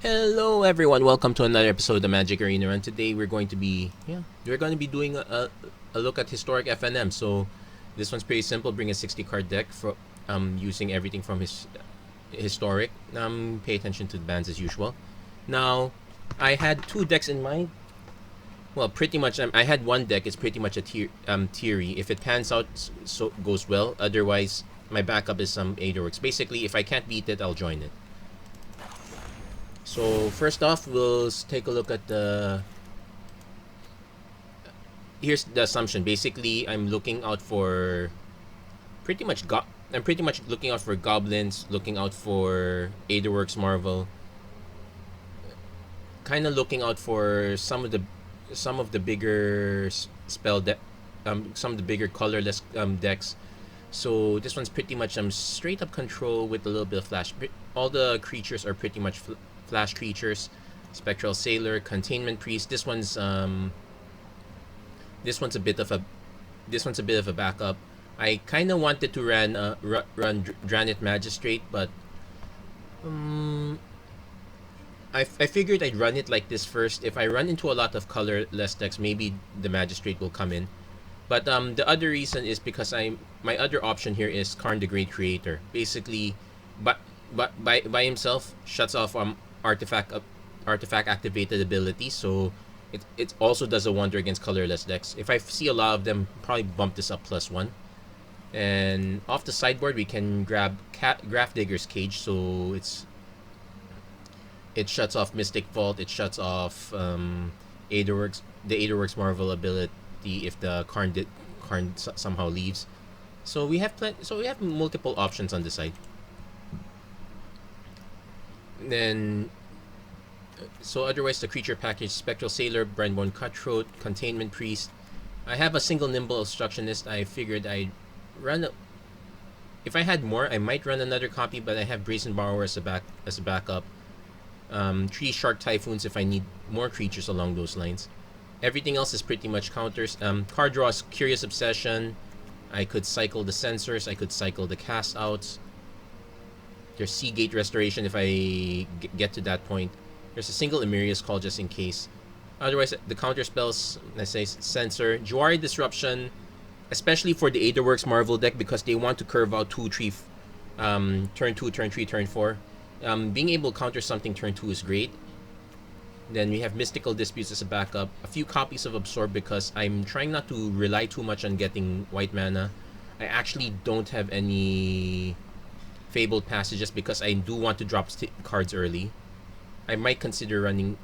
Hello everyone, welcome to another episode of the Magic Arena, and today we're going to be doing a look at historic FNM. So this one's pretty simple. Bring a 60 card deck for using everything from his historic. Pay attention to the bands as usual. Now, I had two decks in mind. Well, pretty much I had one deck. It's pretty much a theory. If it pans out, so goes well. Otherwise, my backup is some Aetherworks. Basically, if I can't beat it, I'll join it. So first off, we'll take a look at the. Here's the assumption. Basically, I'm looking out for pretty much I'm pretty much looking out for goblins, looking out for Aetherworks Marvel, kind of looking out for some of the bigger spell deck, some of the bigger colorless decks. So this one's pretty much straight up control with a little bit of flash. All the creatures are pretty much flash creatures. Spectral Sailor, Containment Priest. This one's a bit of a backup. I kind of wanted to run Dranit Magistrate, but I figured I'd run it like this first. If I run into a lot of colorless decks, maybe the Magistrate will come in. But the other reason is because my other option here is Karn the Great Creator. Basically, but by himself shuts off artifact activated ability, so it also does a wonder against colorless decks. If I see a lot of them, probably bump this up +1. And off the sideboard, we can grab Grafdigger's Cage, so it shuts off Mystic Vault. It shuts off the Aetherworks Marvel ability if the Karn somehow leaves. So we have multiple options on the side. Then, so otherwise, the creature package: Spectral Sailor, Brandborn Cutthroat, Containment Priest. I have a single Nimble Obstructionist. I figured I'd run. If I had more, I might run another copy, but I have Brazen Borrower as a backup. 3 Shark Typhoons if I need more creatures along those lines. Everything else is pretty much counters. Card draws: Curious Obsession. I could cycle the Censors. I could cycle the Cast Outs. There's Seagate Restoration if I get to that point. There's a single Emerius Call just in case. Otherwise, the counter spells, let's say Censor, Jwari Disruption, especially for the Aetherworks Marvel deck because they want to curve out 2-3, turn 2, turn 3, turn 4. Being able to counter something turn 2 is great. Then we have Mystical Disputes as a backup. A few copies of Absorb because I'm trying not to rely too much on getting white mana. I actually don't have any Fabled Passages because I do want to drop cards early. I might consider running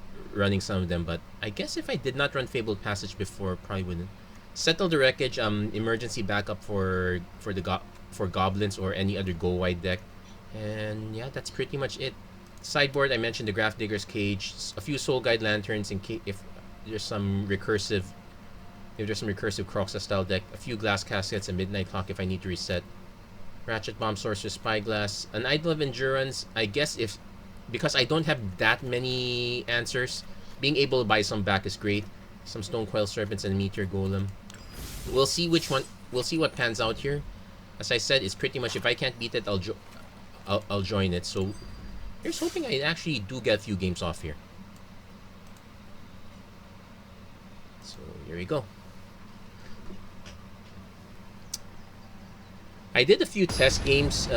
some of them, but I guess if I did not run Fabled Passage before, probably wouldn't. Settle the Wreckage, emergency backup for goblins or any other go wide deck. And yeah, that's pretty much it. Sideboard, I mentioned the Grafdigger's Cage, a few Soul Guide Lanterns in case if there's some recursive Croxa style deck, a few Glass Caskets, a Midnight Clock if I need to reset. Ratchet Bomb, Sorcerer's Spyglass, an Idol of Endurance. I guess because I don't have that many answers, being able to buy some back is great. Some Stone Coil Serpents and Meteor Golem. We'll see what pans out here. As I said, it's pretty much if I can't beat it, I'll join it. So here's hoping I actually do get a few games off here. So here we go. I did a few test games.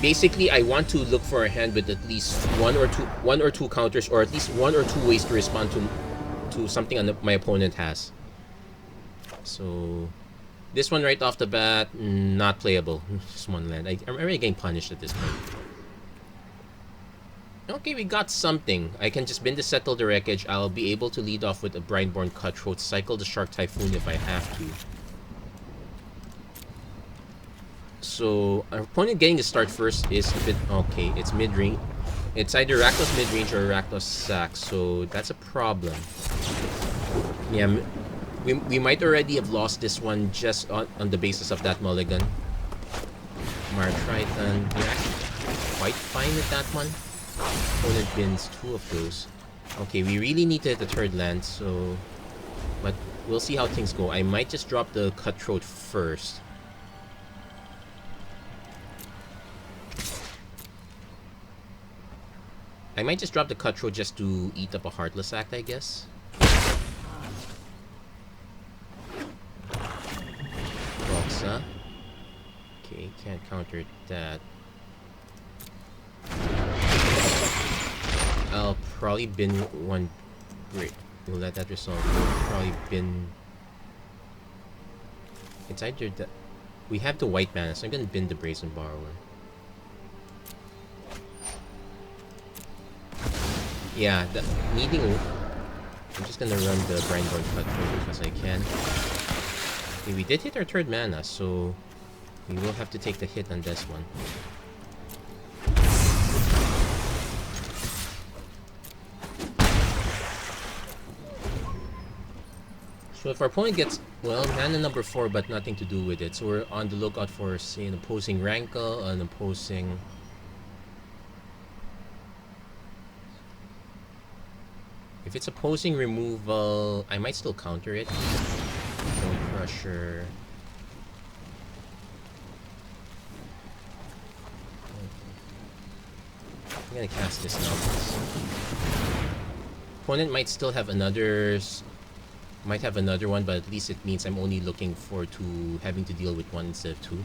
Basically, I want to look for a hand with at least one or two counters, or at least 1 or 2 ways to respond to something my opponent has. So this one right off the bat, not playable. Just one land. I'm already getting punished at this point. Okay, we got something. I can just bin to Settle the Wreckage. I'll be able to lead off with a Brandborn Cutthroat, cycle the Shark Typhoon if I have to. So our opponent getting the start first is a bit okay. It's mid-range. It's either Rakdos mid-range or Rakdos sack, so that's a problem. Yeah, we might already have lost this one just on the basis of that mulligan. Mar Triton, we're actually quite fine with that one. Opponent bins 2 of those. Okay, we really need to hit the 3rd land, so... But we'll see how things go. I might just drop the Cutthroat first. I might just drop the Cutthroat just to eat up a Heartless Act, I guess. Roxa. Okay, can't counter that. I'll probably bin one brick. We'll let that resolve. Probably bin. It's either that. We have the white mana, so I'm gonna bin the Brazen Borrower. Yeah, needing. I'm just gonna run the Brindborn Cutthroat because I can. Okay, we did hit our third mana, so we will have to take the hit on this one. So if our opponent gets, well, mana number 4 but nothing to do with it, so we're on the lookout for, say, an opposing Rankle, an opposing... If it's opposing removal, I might still counter it. Bone Crusher. I'm gonna cast this now. Opponent might still have another... Might have another one, but at least it means I'm only looking forward to having to deal with one instead of two.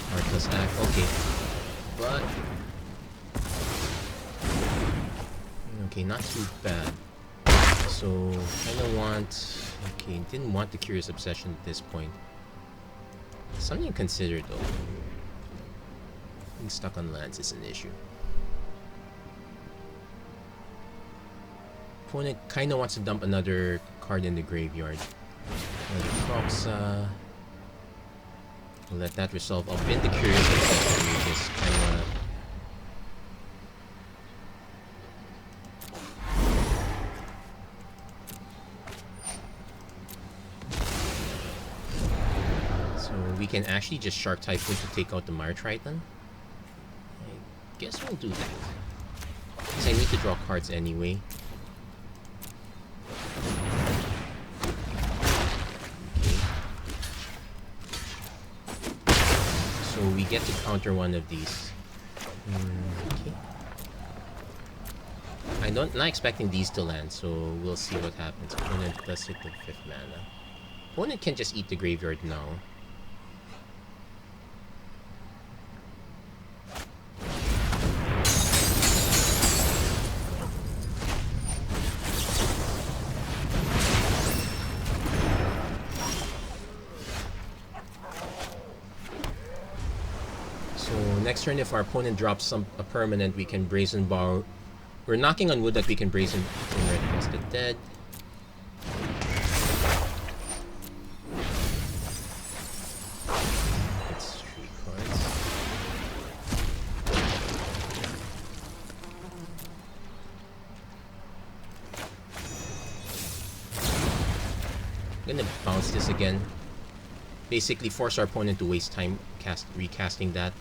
Heartless Act, okay. But... Okay, not too bad. So, kinda want... Okay, didn't want the Curious Obsession at this point. Something to consider though. Being stuck on lands is an issue. Opponent kinda wants to dump another card in the graveyard. Proxa. We'll let that resolve. I'll bin the Curious Obsession, which is kinda... So we can actually just Shark Typhoon to take out the Mire Triton. I guess we'll do that. Because I need to draw cards anyway. So we get to counter one of these. Okay. I'm not expecting these to land, so we'll see what happens. Opponent does hit the 5th mana. Opponent can just eat the graveyard now. Next turn, if our opponent drops a permanent, we can Brazen Borrow. We're knocking on wood that we can Brazen Red Crested Dead. That's 3 cards. I'm gonna bounce this again. Basically force our opponent to waste time recasting that.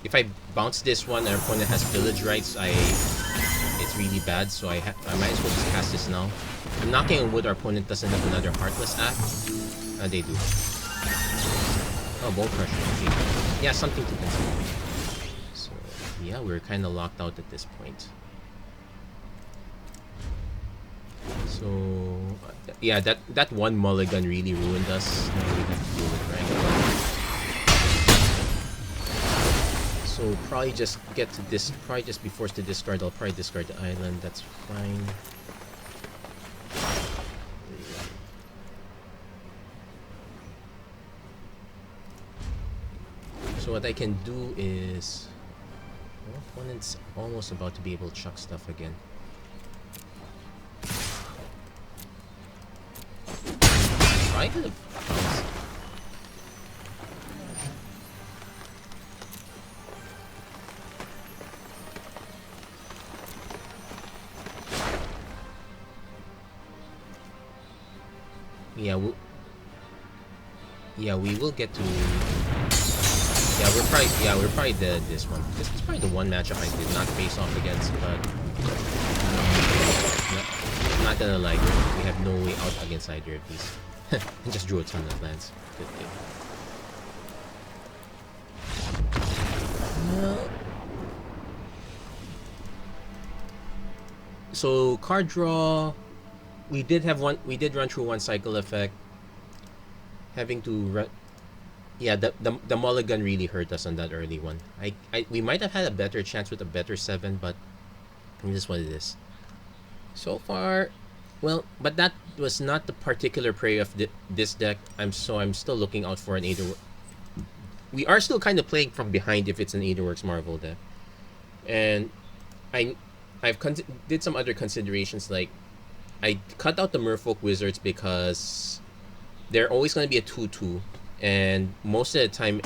If I bounce this one and our opponent has Village Rights, it's really bad, so I might as well just cast this now. I'm knocking on wood our opponent doesn't have another Heartless Act. They do. Oh, Bone Crusher. Okay. Yeah, something to consider. So, yeah, we're kind of locked out at this point. So, yeah, that one mulligan really ruined us. Now we have to deal with Rankle. So probably just get to this. Probably just be forced to discard. I'll probably discard the island. That's fine. So what I can do is, well, opponent's almost about to be able to chuck stuff again. I could have bounced. We will get to. We're probably dead this one. This is probably the one matchup I did not face off against, but I'm not gonna like. We have no way out against either of these. And just drew a ton of lands. Good thing. Well, so card draw, we did have one. We did run through one cycle effect. Having to run, yeah, the mulligan really hurt us on that early one. We might have had a better chance with a better 7, but this is what it is. So far, well, but that was not the particular prey of this deck. I'm still looking out for an Aetherworks. We are still kind of playing from behind if it's an Aetherworks Marvel deck, and I've did some other considerations, like I cut out the Merfolk Wizards because they're always going to be a 2/2, and most of the time,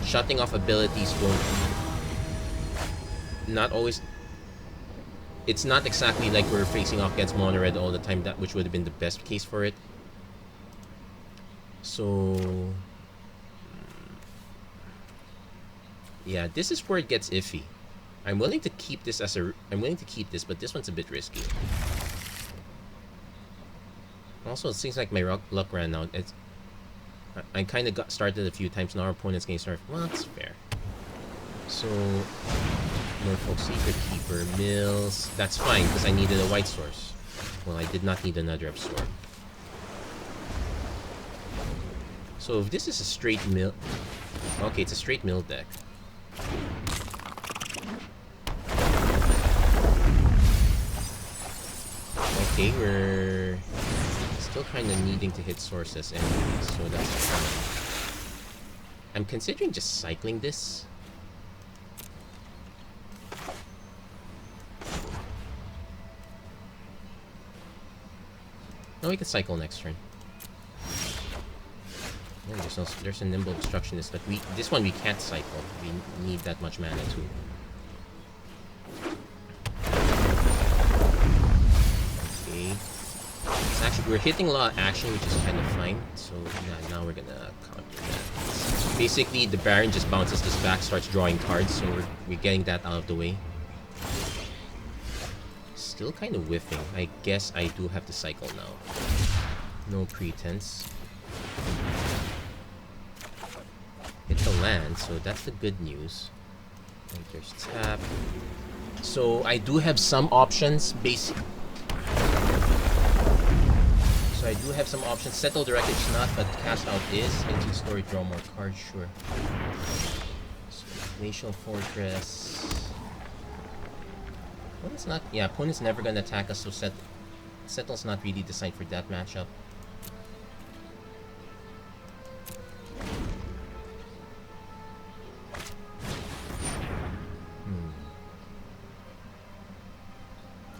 shutting off abilities won't. Not always. It's not exactly like we're facing off against mono red all the time, which would have been the best case for it. So yeah, this is where it gets iffy. I'm willing to keep this, but this one's a bit risky. Also, it seems like my luck ran out. I kind of got started a few times now. Our opponent's getting started. Well, that's fair. So Norfolk Secret Keeper, Mills. That's fine because I needed a white source. Well, I did not need another Absorb. So if this is a straight mill, okay, it's a straight mill deck. Okay, we're still kind of needing to hit sources anyway, so that's fine. I'm considering just cycling this. No, we can cycle next turn. Yeah, there's a nimble obstructionist, but this one we can't cycle. We need that much mana too. Okay. It's actually, we're hitting a lot of action, which is kind of fine. So yeah, now we're gonna counter that. Basically, the Baron just bounces this back, starts drawing cards, so we're getting that out of the way. Still kind of whiffing. I guess I do have to cycle now. No pretense. Hit the land, so that's the good news. Like there's tap. So I do have some options, So I do have some options. Settle the Wreckage not, but Cast Out is. Into Story, draw more cards, sure. So, Glacial Fortress. Opponent's not. Yeah, opponent's never gonna attack us, so Settle's not really designed for that matchup.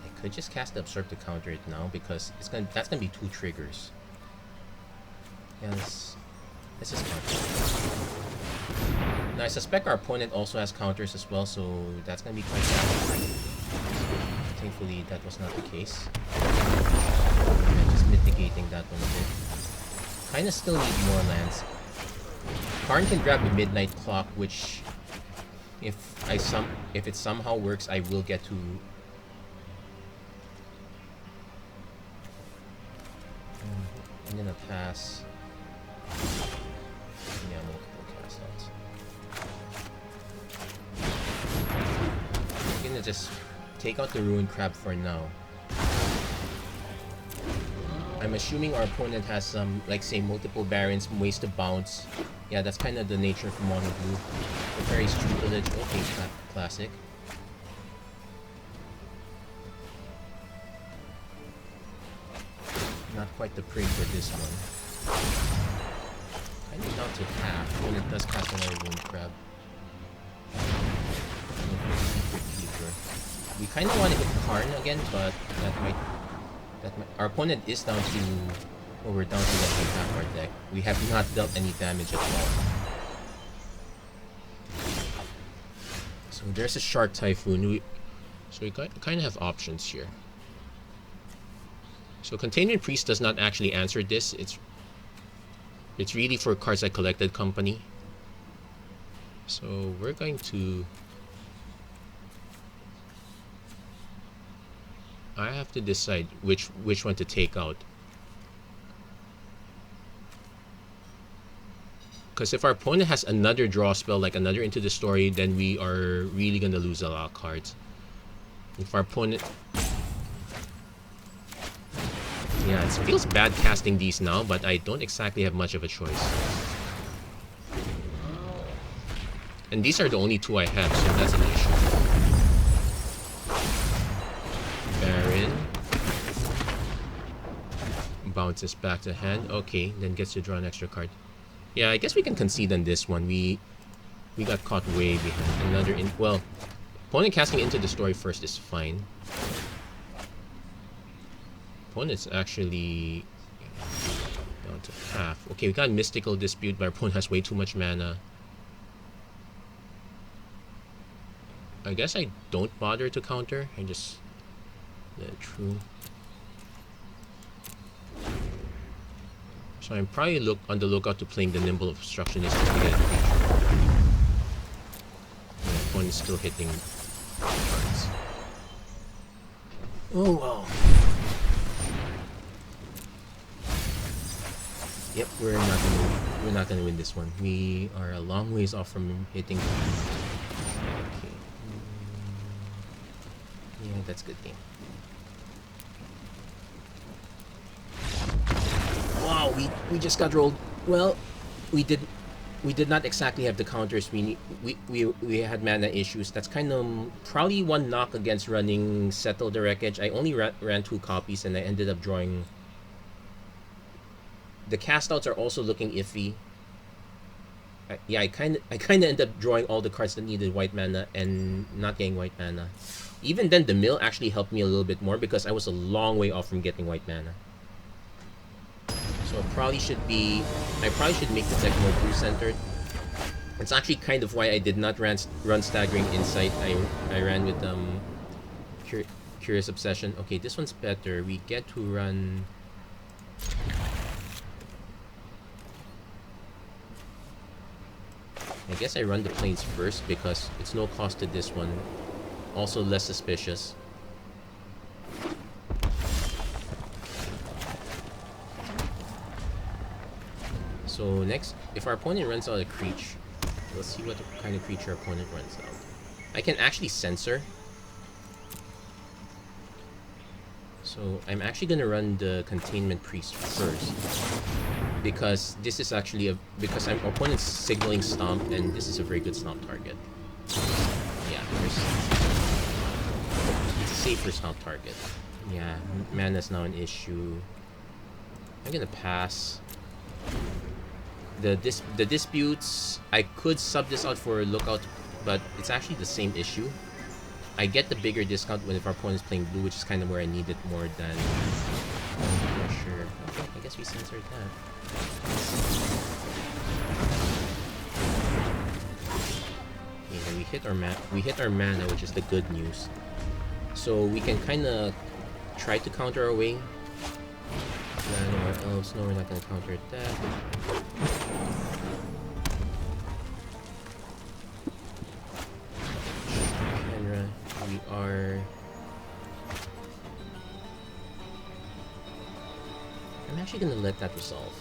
I could just cast the Absorb to counter it now because that's gonna be 2 triggers. Yeah, let's just counter. Now I suspect our opponent also has counters as well, so that's gonna be quite bad. Thankfully, that was not the case. Yeah, just mitigating that one a bit. Kinda still need more lands. Karn can grab the Midnight Clock, which, if it somehow works, I will get to. I'm gonna pass. Yeah, multiple cast outs. I'm gonna just take out the Ruined Crab for now. I'm assuming our opponent has some, like, say, multiple Barons, ways to bounce. Yeah, that's kind of the nature of Mono Blue. Nefarious Tutelage, okay, classic. Not quite the prey for this one. Kind of down to half when it does cast another Ruined Crab. We kind of want to hit Karn again, but that might. Our opponent is down to. Well, we're down to less than half our deck. We have not dealt any damage at all. So there's a Shark Typhoon. So we kind of have options here. So Containment Priest does not actually answer this. It's really for cards like Collected Company. So we're going to. I have to decide which one to take out. Because if our opponent has another draw spell, like another Into the Story, then we are really gonna lose a lot of cards. If our opponent... Yeah, it feels bad casting these now, but I don't exactly have much of a choice. And these are the only two I have, so that's an issue. Baron. Bounces back to hand. Okay, then gets to draw an extra card. Yeah, I guess we can concede on this one. We got caught way behind. Another well, opponent casting Into the Story first is fine. Opponent's actually down to half. Okay, we got Mystical Dispute, but our opponent has way too much mana. I guess I don't bother to counter. I just let it through. So I'm probably on the lookout to playing the Nimble Obstructionist to get a creature. My opponent's still hitting cards. Oh wow. Yep, we're not gonna win this one. We are a long ways off from hitting. Okay. Yeah, that's a good game. Wow, we just got rolled. Well, we did not exactly have the counters. We had mana issues. That's kind of probably one knock against running Settle the Wreckage. I only ran 2 copies and I ended up drawing. The cast outs are also looking iffy. I kind of ended up drawing all the cards that needed white mana and not getting white mana. Even then, the mill actually helped me a little bit more because I was a long way off from getting white mana. So I probably should make the deck more blue centered. It's actually kind of why I did not run Staggering Insight. I ran with Curious Obsession. Okay, this one's better. We get to run. I guess I run the Plains first because it's no cost to this one. Also less suspicious. So next, if our opponent runs out a creature, let's see what kind of creature our opponent runs out. I can actually censor. So I'm actually gonna run the Containment Priest first. Because this is actually because our opponent's signaling Stomp, and this is a very good Stomp target. Yeah, it's a safer Stomp target. Yeah, mana's now an issue. I'm gonna pass. The disputes, I could sub this out for Lookout, but it's actually the same issue. I get the bigger discount when if our opponent's playing blue, which is kind of where I need it more than. I'm not sure. Okay, I guess we censored that. Okay, then we hit our mana, which is the good news. So we can kind of try to counter our way. Our elves, no, we're not gonna counter that. Kenra, we are. I'm actually gonna let that resolve.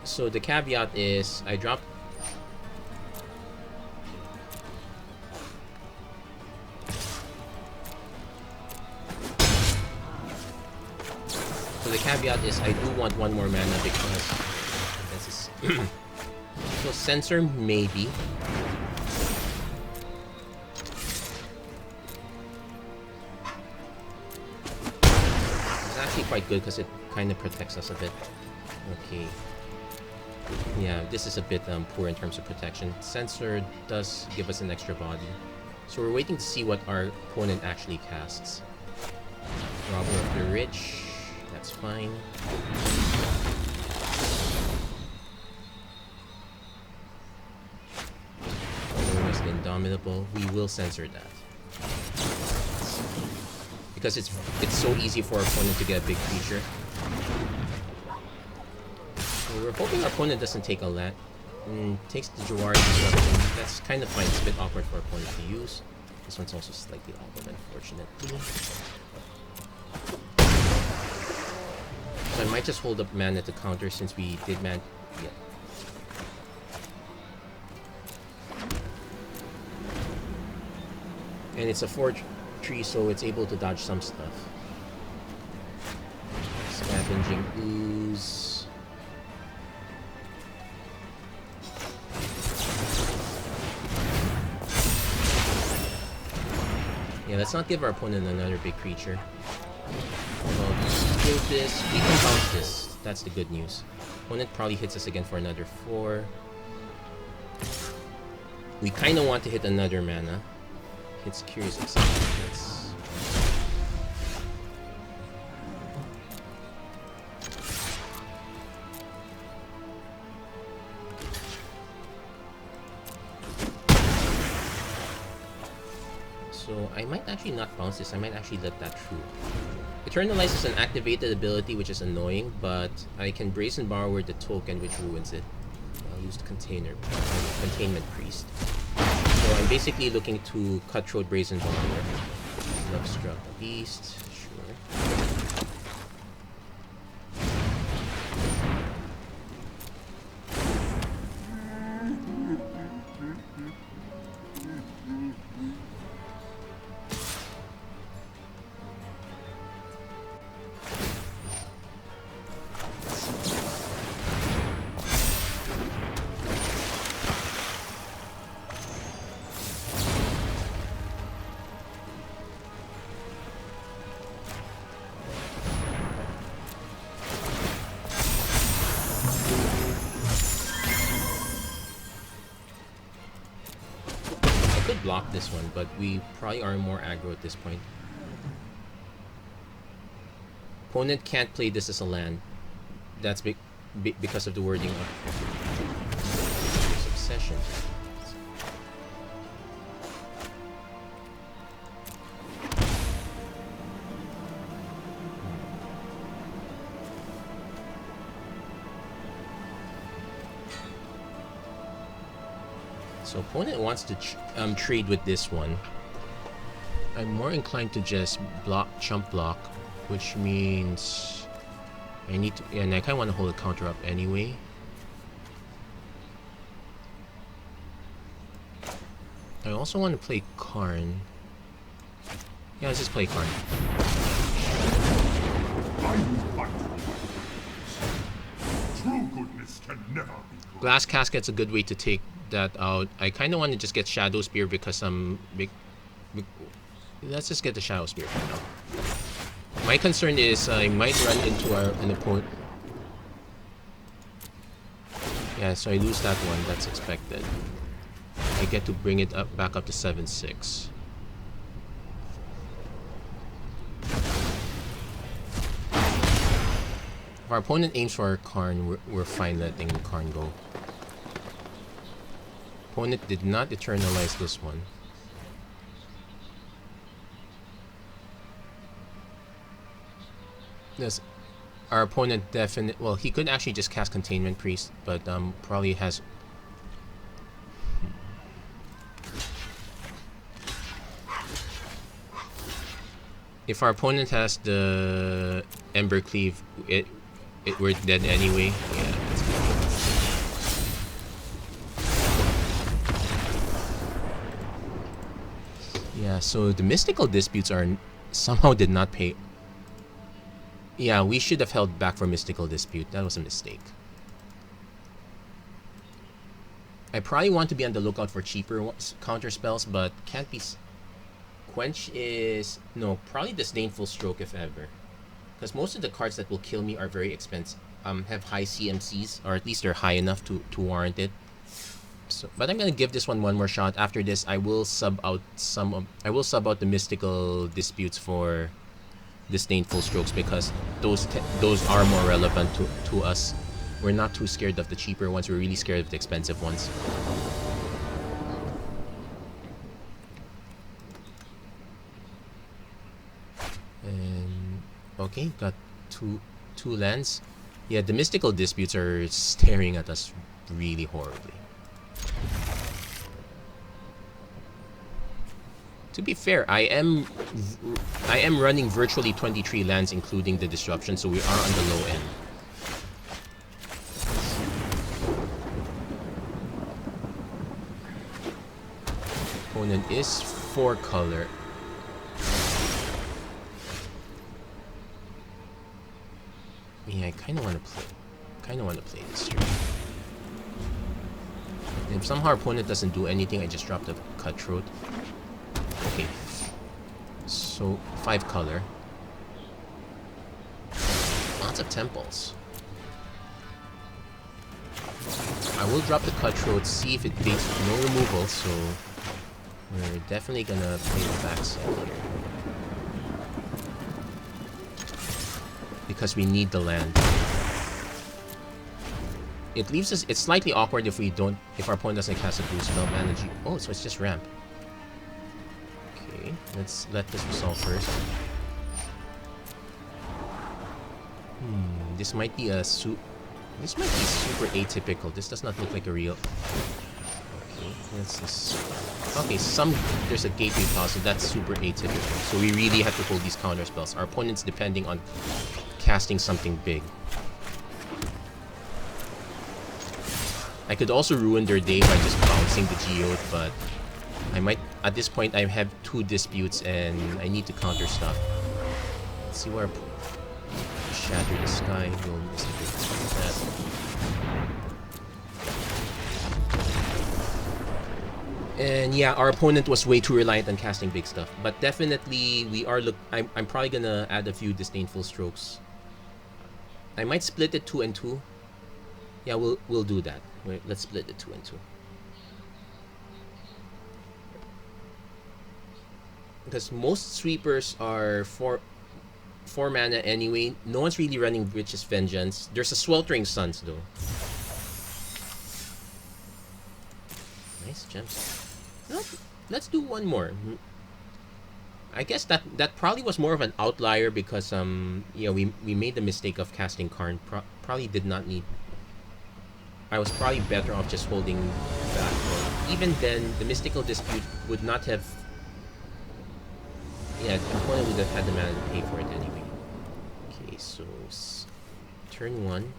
So the caveat is I drop. So the caveat is I do want one more mana because this is so censor maybe. It's actually quite good because it kind of protects us a bit. Okay. Yeah, this is a bit poor in terms of protection. Censor does give us an extra body. So we're waiting to see what our opponent actually casts. Robber of the Rich. That's fine. Azorius the Indomitable. We will censor that. Because it's so easy for our opponent to get a big creature. So we're hoping our opponent doesn't take a land. Takes the Jawari Disruption. That's kind of fine. It's a bit awkward for our opponent to use. This one's also slightly awkward, unfortunately. So I might just hold up mana to counter since we did man. Yeah. And it's a 4/3, so it's able to dodge some stuff. Scavenging Ooze. Yeah, let's not give our opponent another big creature. Well, kill this. We can bounce this. That's the good news. Opponent probably hits us again for another 4. We kind of want to hit another mana. It's Curious Acceptance. So I might actually not bounce this. I might actually let that through. Eternalize is an activated ability, which is annoying, but I can Brazen Borrower the token, which ruins it. I'll use the Containment Priest. So I'm basically looking to Cutthroat Brazen Borrower. Lovestruck Beast, sure. Block this one, but we probably are more aggro at this point. Opponent can't play this as a land. That's because of the wording of Succession. So opponent wants to trade with this one. I'm more inclined to just chump block, which means I need to, and I kind of want to hold a counter up anyway. I also want to play Karn. Yeah, let's just play Karn. True goodness can never be good. Glass Casket's a good way to take that out. I kind of want to just get Shadow Spear because I'm let's just get the Shadow Spear for now. My concern is I might run into an opponent. Yeah, so I lose that one. That's expected. I get to bring it back up to 7/6. If our opponent aims for Karn, we're fine letting Karn go. Opponent did not eternalize this one. Yes, our opponent definitely. Well, he could actually just cast Containment Priest, but probably has. If our opponent has the Ember Cleave, we're dead anyway. Yeah. Yeah, so the Mystical Disputes somehow did not pay. Yeah, we should have held back for Mystical Dispute. That was a mistake. I probably want to be on the lookout for cheaper counter spells, but can't be. Quench is no, probably Disdainful Stroke if ever, because most of the cards that will kill me are very expensive. Have high CMCs, or at least they're high enough to warrant it. So, but I'm gonna give this one more shot. After this, I will sub out the Mystical Disputes for Disdainful Strokes because those are more relevant to us. We're not too scared of the cheaper ones. We're really scared of the expensive ones. And okay, got two lands. Yeah, the Mystical Disputes are staring at us really horribly. To be fair, I am running virtually 23 lands, including the disruption, so we are on the low end. Opponent is 4 color. Yeah, I kind of want to play this here. If somehow our opponent doesn't do anything, I just drop the Cutthroat. Okay. So, 5 color. Lots of temples. I will drop the Cutthroat, see if it baits no removal, so we're definitely gonna play the backside here. Because we need the land. It leaves us. It's slightly awkward if our opponent doesn't cast a blue spell. Manage. Oh, so it's just ramp. Okay, let's let this resolve first. This might be super atypical. This does not look like a real. Okay, let's just. Okay, there's a gateway clause, so that's super atypical. So we really have to hold these counter spells. Our opponent's depending on casting something big. I could also ruin their day by just bouncing the Geode, but I might. At this point, I have 2 disputes and I need to counter stuff. Let's see where Shatter the Sky. We'll miss the big that. And yeah, our opponent was way too reliant on casting big stuff. But definitely, we are I'm probably gonna add a few Disdainful Strokes. I might split it 2 and 2. Yeah, we'll do that. Wait, let's split it 2 and 2. Because most sweepers are 4 mana anyway. No one's really running Witch's Vengeance. There's a Sweltering Suns though. Nice gems. Let's do one more. I guess that probably was more of an outlier because yeah, we made the mistake of casting Karn. Probably did not need. I was probably better off just holding back. Or even then, the Mystical Dispute would not have. Yeah, the opponent would have had the mana to pay for it anyway. Okay, so turn 1.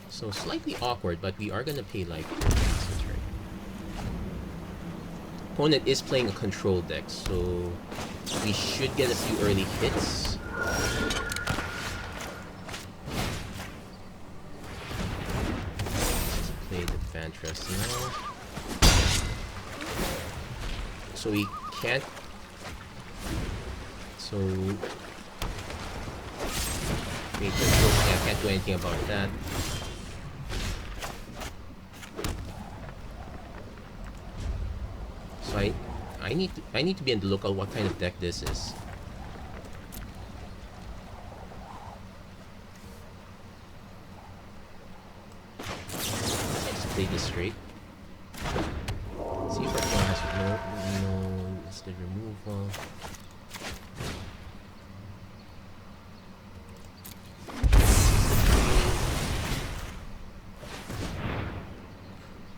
So slightly awkward, but we are gonna pay like a turn. Opponent is playing a control deck, so we should get a few early hits. Let's play the Vantress now. So we can't. So wait, I can't do anything about that. So I need to be on the lookout what kind of deck this is. Let's play this straight. See if our opponent has no listed removal.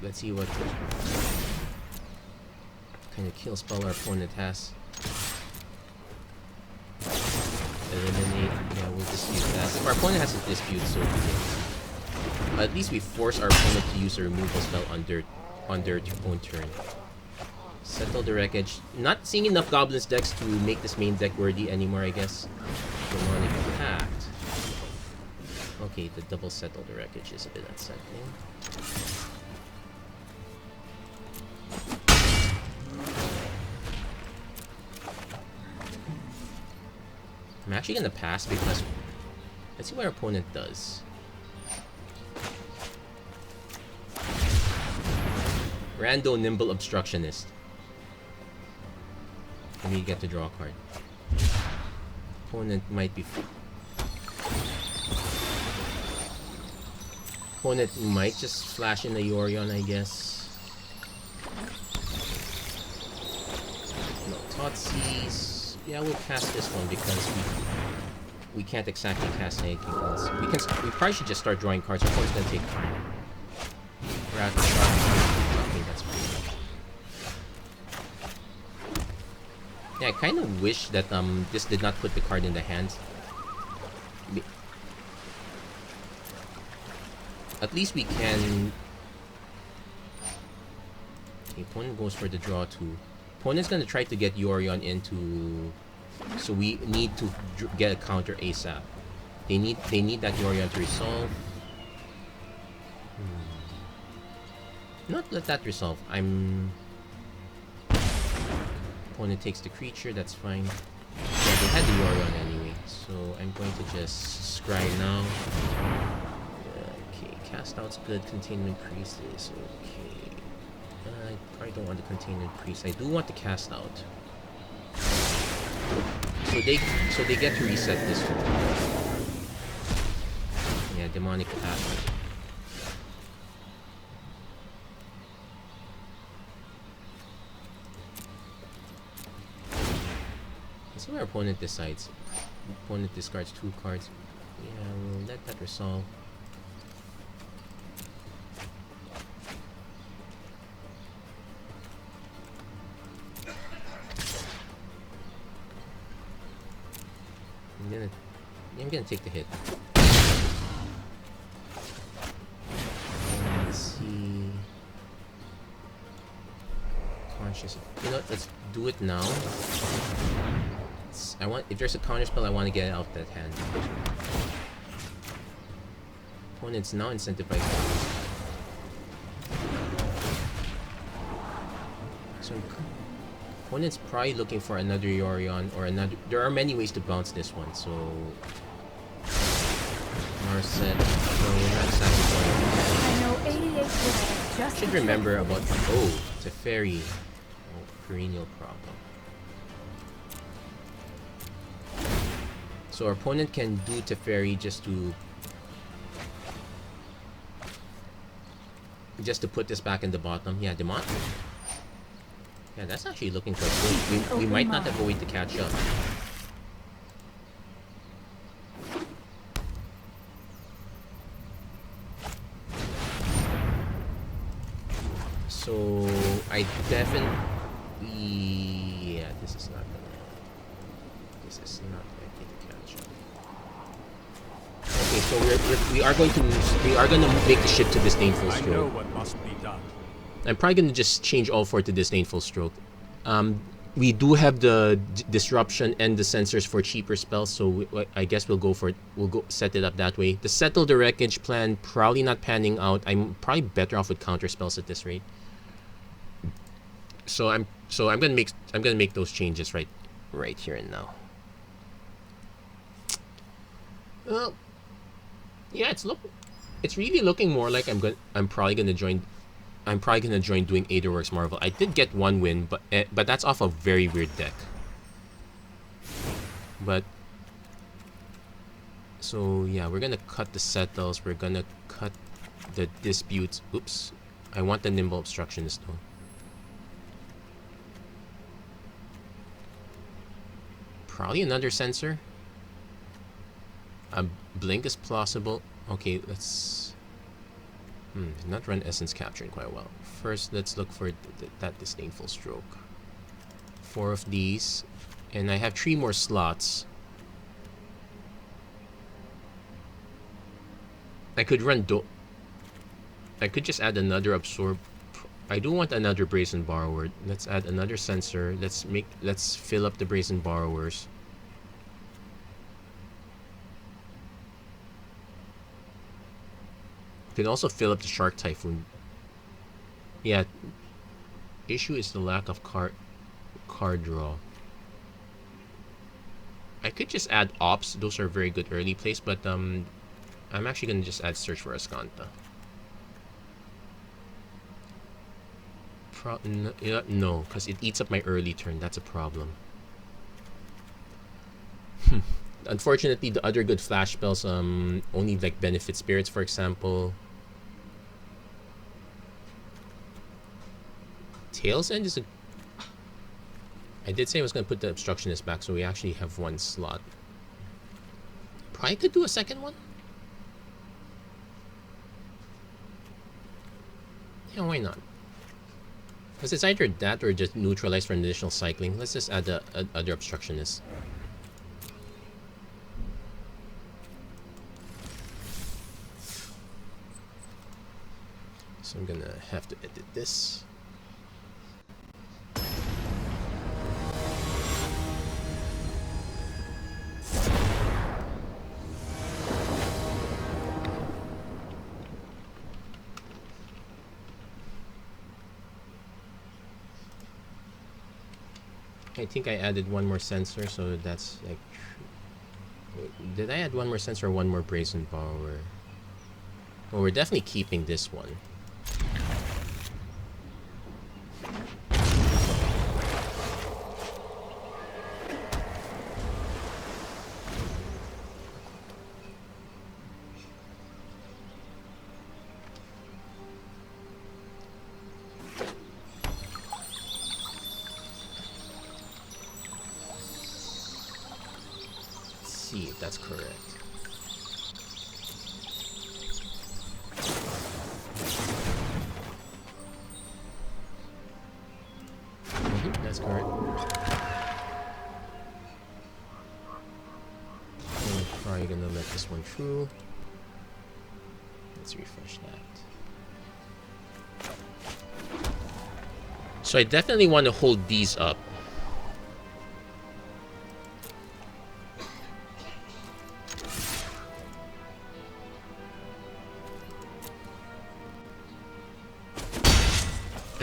Let's see what kind of kill spell our opponent has. Eliminate. Yeah, we'll dispute that. If our opponent has a dispute, so at least we force our opponent to use a removal spell on their own turn. Settle the Wreckage. Not seeing enough Goblins decks to make this main deck worthy anymore, I guess. Demonic Pact. Okay, the double Settle the Wreckage is a bit unsettling. I'm actually gonna pass because let's see what our opponent does. Rando Nimble Obstructionist. And we get to draw a card. Opponent might be. Opponent might just flash in the Yorion, I guess. No, Thoughtseize. Yeah, we'll cast this one because we can't exactly cast anything else. We probably should just start drawing cards. Our opponent's gonna take time. Rat Shot. Okay, that's pretty much. Yeah, I kind of wish that this did not put the card in the hand. At least we can... Okay, opponent goes for the draw too. Opponent's gonna try to get Yorion into... So we need to get a counter ASAP. They need that Yorion to resolve. Not let that resolve. Opponent takes the creature, that's fine. Yeah, they had the Yorion anyway, so I'm going to just scry now. Okay, cast out's good. Containment Priest is okay. I probably don't want the Containment Priest. I do want the cast out. So they get to reset this one. Yeah, demonic attack. Let's see what our opponent decides. Opponent discards 2 cards. Yeah, we'll let that resolve. I'm gonna take the hit. Let's see. Conscious. You know what? Let's do it now. If there's a counter spell, I want to get it out that hand. Opponent's now incentivized. So opponent's probably looking for another Yorion or another. There are many ways to bounce this one, so Marset. No, we're not sacrificing. I know 88 just Should remember about Teferi. Oh, perennial problem. So our opponent can do Teferi just to put this back in the bottom. Yeah, Demon. Yeah, that's actually looking quite good. We might not have a way to catch up. So I definitely, yeah, this is not gonna get to catch up. Okay, so we are gonna make the shift to Disdainful Stroke. I know what must be done. I'm probably gonna just change all 4 to Disdainful Stroke. We do have the disruption and the sensors for cheaper spells, so I guess we'll go for it. We'll go set it up that way. The Settle the Wreckage plan probably not panning out. I'm probably better off with counter spells at this rate. So I'm gonna make those changes right here and now. Well, yeah, it's really looking more like I'm probably gonna join doing Aetherworks Marvel. I did get 1 win, but that's off a very weird deck. But so yeah, we're gonna cut the Settles. We're gonna cut the Disputes. Oops, I want the Nimble Obstructionist though. Probably another sensor. A blink is plausible. Okay, let's not run Essence Capturing quite well. First, let's look for that Disdainful Stroke. 4 of these, and I have 3 more slots. I could run I could just add another Absorb. I do want another Brazen Borrower. Let's add another sensor. Let's fill up the Brazen Borrowers. You can also fill up the Shark Typhoon. Yeah. Issue is the lack of card draw. I could just add Ops. Those are very good early plays, but I'm actually gonna just add Search for Ascanta. No, because it eats up my early turn. That's a problem. Unfortunately, the other good flash spells only like benefit spirits, for example. Tail's End is a... I did say I was going to put the Obstructionist back, so we actually have 1 slot. Probably could do a second one. Yeah, why not? Because it's either that or just neutralize for an additional cycling. Let's just add the other obstructionist. So I'm gonna have to edit this. I think I added one more sensor, so that's like... Did I add one more sensor or one more brazen power? Well, we're definitely keeping this one. See if that's correct. That's correct. I'm probably gonna let this one through. Let's refresh that. So I definitely want to hold these up.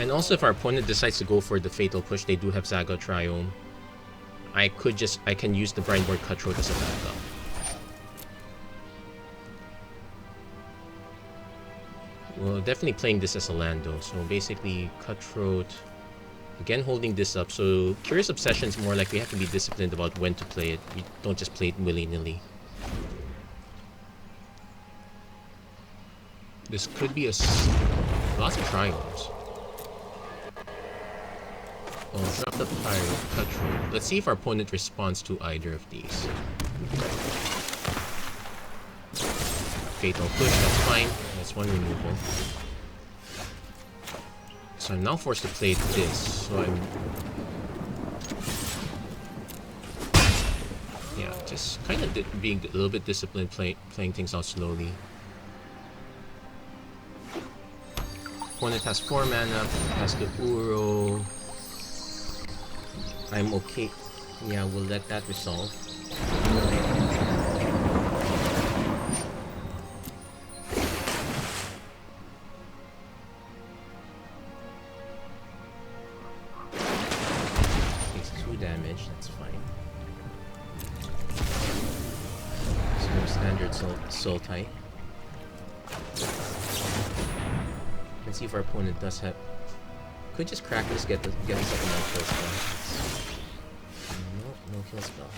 And also, if our opponent decides to go for the fatal push, they do have Zaga Triome. I can use the Brindboard Cutthroat as a backup. Well, definitely playing this as a land though. So basically, Cutthroat. Again, holding this up. So Curious Obsession is more like we have to be disciplined about when to play it. We don't just play it willy-nilly. This could be lots of Triomes. Oh, drop the Pirate Cutthroat. Let's see if our opponent responds to either of these. Fatal Push, that's fine. That's one removal. So I'm now forced to play this. So I'm... Yeah, just kind of being a little bit disciplined, playing things out slowly. Opponent has 4 mana, has the Uro. I'm okay. Yeah, we'll let that resolve. Takes 2 damage, that's fine. So standard soul type. Let's see if our opponent does have... Could just crack this, get the second one kill spell. No kill spell.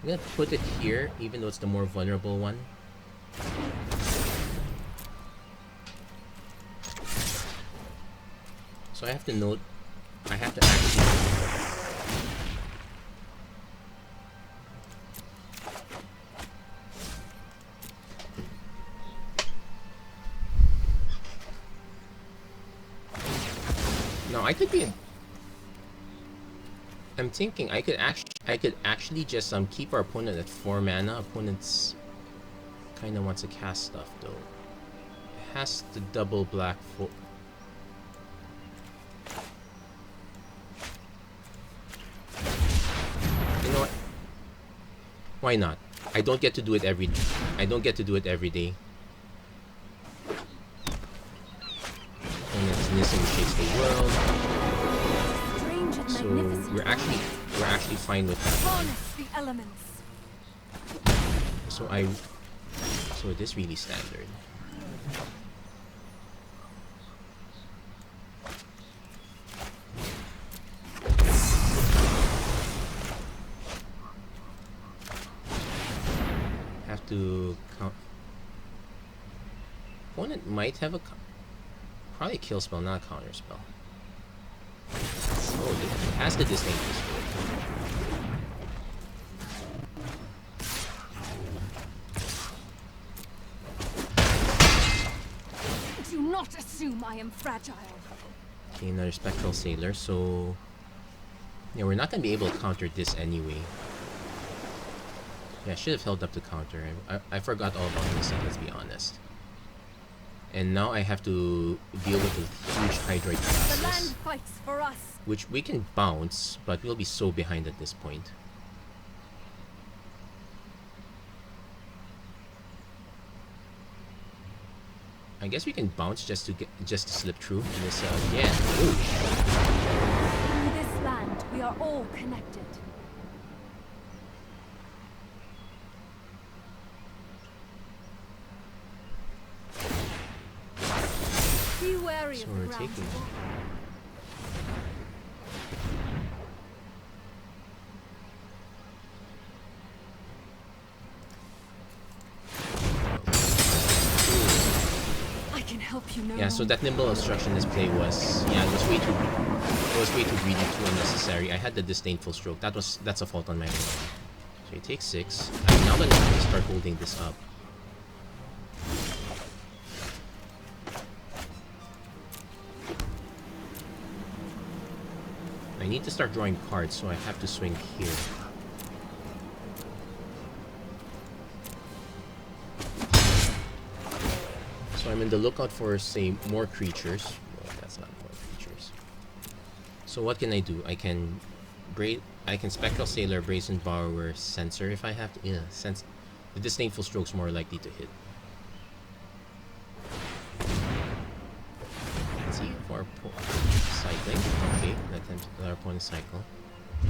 I'm gonna put it here, even though it's the more vulnerable one. So I have to note, I have to actually... I could be. I'm thinking I could actually just keep our opponent at 4 mana. Opponent's kind of wants to cast stuff though. It has the double black for. You know what? Why not? I don't get to do it every. I don't get to do it every day. Missing shakes the world. So we're actually fine with that. So this really standard. Have to count. Opponent might have a. Probably a kill spell, not a counter spell. Oh, it has to distinguish. them I am fragile. Okay, another Spectral Sailor, so... Yeah, we're not gonna be able to counter this anyway. Yeah, I should have held up the counter. I forgot all about this, let's be honest. And now I have to deal with the huge Hydroid classes. The land fights for us. Which we can bounce, but we'll be so behind at this point. I guess we can bounce just to slip through this. Yeah. Ooh. In this land, we are all connected. Be wary So of the we're ground. taking. I can help you no Yeah, so that nimble obstructionist play was it was way too greedy, too unnecessary. I had the disdainful stroke. That's a fault on my own. So you take 6. I'm now gonna have to start holding this up. I need to start drawing cards, so I have to swing here. So I'm in the lookout for, say, more creatures. Well, that's not more creatures. So what can I do? I can Spectral Sailor, Brazen Borrower, Censor if I have to. Yeah, the Disdainful Stroke's more likely to hit. Let's see if our cycling. Okay, attempt our opponent's cycle. 2,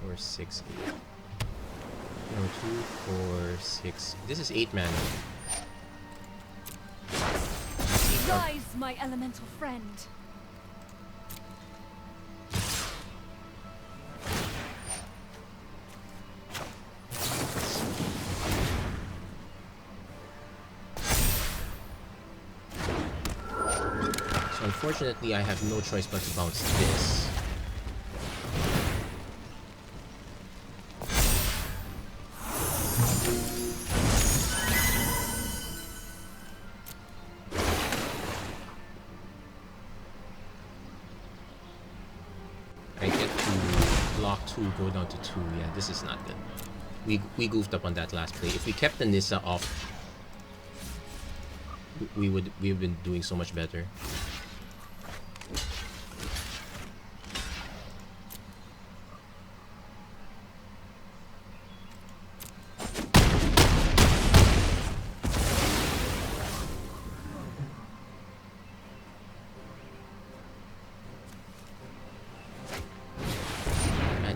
4, 6, 8. No, 2, 4, 6. This is 8 mana. Rise, my elemental friend. So unfortunately, I have no choice but to bounce this. Go down to 2. Yeah, this is not good. We goofed up on that last play. If we kept the Nissa off, we've been doing so much better.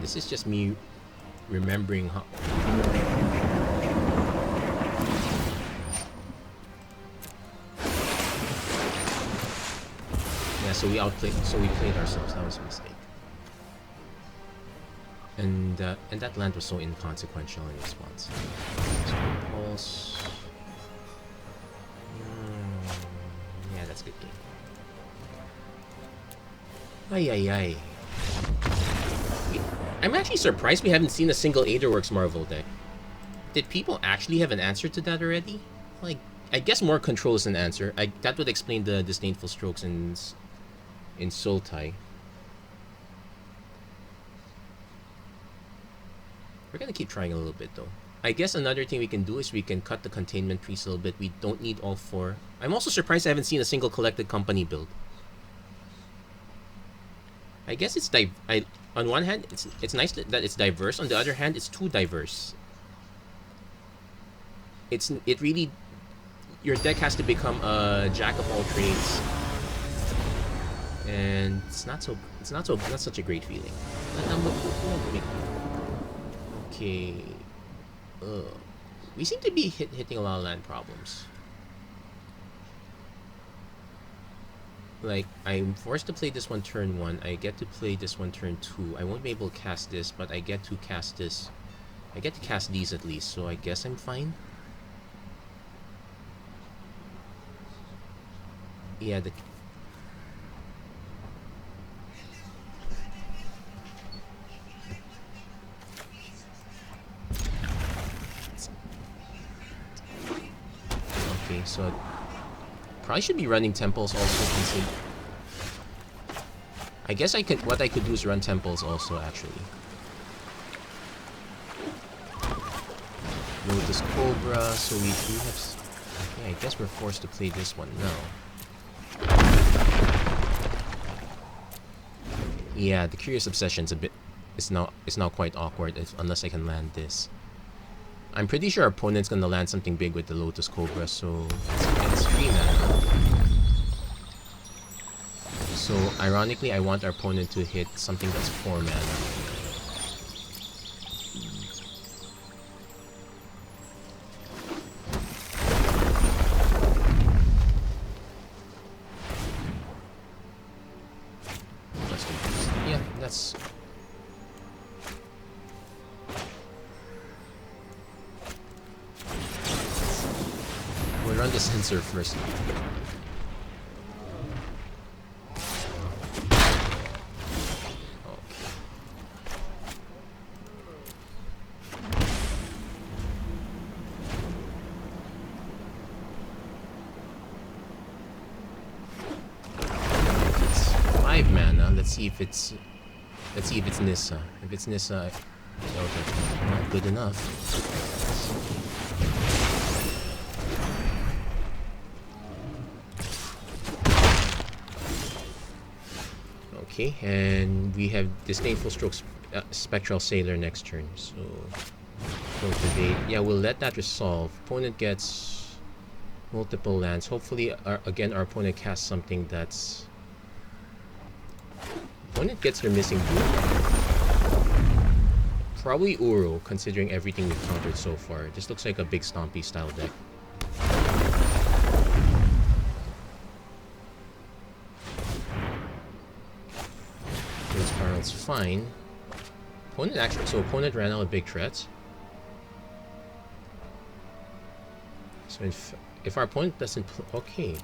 This is just me remembering how... Yeah, so we played ourselves. That was a mistake. And that land was so inconsequential in response. So pulse... yeah, that's a good game. Ay ay ay. I'm actually surprised we haven't seen a single Aetherworks Marvel deck. Did people actually have an answer to that already? Like, I guess more control is an answer. That would explain the Disdainful Strokes in Sultai. We're gonna keep trying a little bit though. I guess another thing we can do is we can cut the Containment Priest a little bit. We don't need all 4. I'm also surprised I haven't seen a single Collected Company build. I guess it's on one hand, it's nice that it's diverse. On the other hand, it's too diverse. It really, your deck has to become a jack of all trades, and it's not such a great feeling. Okay, we seem to be hitting a lot of land problems. Like, I'm forced to play this one turn 1. I get to play this one turn 2. I won't be able to cast this, but I get to cast this. I get to cast these at least, so I guess I'm fine. Yeah, okay, so Probably should be running temples also. I guess what I could do is run temples also, actually. Lotus Cobra, so we do have... Okay, I guess we're forced to play this one now. Yeah, the Curious Obsession's a bit... It's now quite awkward unless I can land this. I'm pretty sure our opponent's gonna land something big with the Lotus Cobra, so it's 3 mana. So, ironically, I want our opponent to hit something that's 4 mana. Let's do this. Yeah, that's... We'll run the sensor first. Let's see if it's Nissa. If it's Nissa, okay, not good enough. Okay, and we have Disdainful Strokes, Spectral Sailor next turn. So, cultivate. Yeah, we'll let that resolve. Opponent gets multiple lands. Hopefully, again, our opponent casts something that's... Opponent gets their missing blue. Probably Uro, considering everything we've countered so far. This looks like a big Stompy style deck. This Carl's fine. Opponent ran out of big threats. So if our opponent doesn't okay.